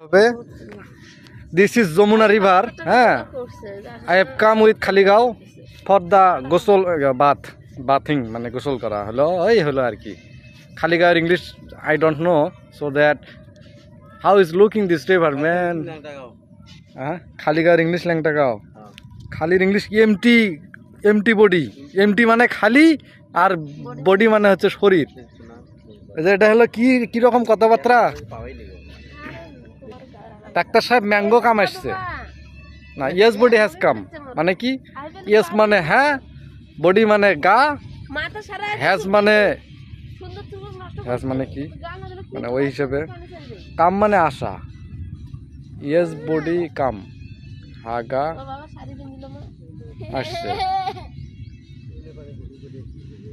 This is Jamuna River. I have come with Khaligaon for the Gosol bathing, mane Gosol kara. Hello, hello arki. Khaligaon English I don't know, so that how is looking this river, man? Khaligaon English Langtagao. Khali English empty body. Empty mane khali R body মানে হচ্ছে শরীর। এটা হলো কি রকম কথাবার্তা? Doctor সাহেব mango কাম আসছে না, ইয়েস বডি হ্যাজ কাম মানে কি? ইয়েস মানে হ্যাঁ, বডি মানে গা, হ্যাজ মানে কি মানে ওই হিসেবে, কাম মানে আশা। ইয়েস বডি কাম, হা গা আসছে।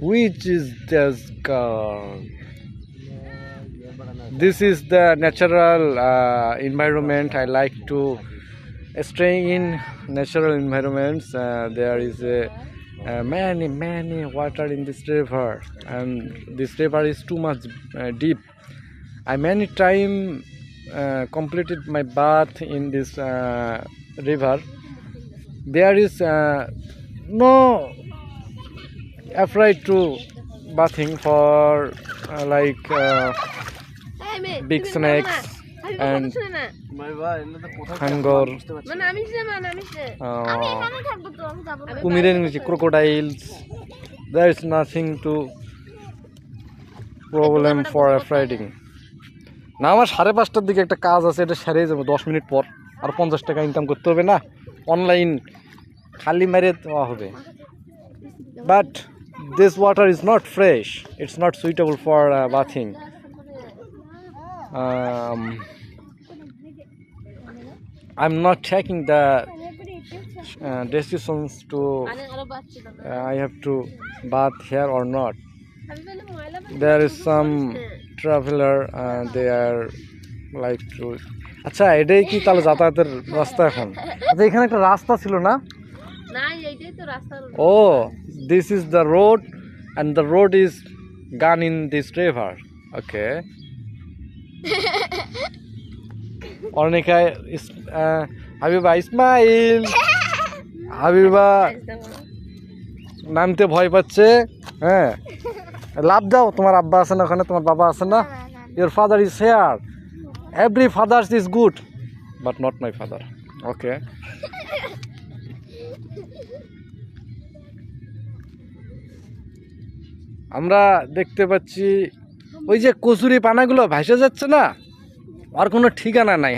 Which is this girl? This is the natural environment. I like to stay in natural environments. There is many water in this river, and this river is too much deep. I many time completed my bath in this river. There is no afraid to bathing for like big snakes and hunger, crocodiles. There is nothing to problem for afraiding. না আমার 5:30টার দিকে একটা কাজ আছে, এটা সেরে যাবো 10 minute পর, আর 50 টাকা ইনকাম করতে হবে না, অনলাইন খালি মেরে দেওয়া হবে। But this water is not fresh. It's not suitable for bathing. I'm not taking the decisions to I have to bath here or not. There is some traveler they are like to আচ্ছা এটাই কি তাহলে যাতায়াতের রাস্তা? এখন আচ্ছা এখানে একটা রাস্তা ছিল না? Oh, this is the road, and the road is gone in this river. Okay. Ornika is Habiba Ismail. Habiba নামতে ভয় পাচ্ছে। হ্যাঁ, লাভ দাও, তোমার আব্বা আছে না ওখানে, তোমার বাবা আছে না? Your father is here. Every father is good, but not my father. Okay. আমরা দেখতে পাচ্ছি ওই যে কচুরি পানাগুলো ভাসে যাচ্ছে না, আর কোনো ঠিকানা নাই।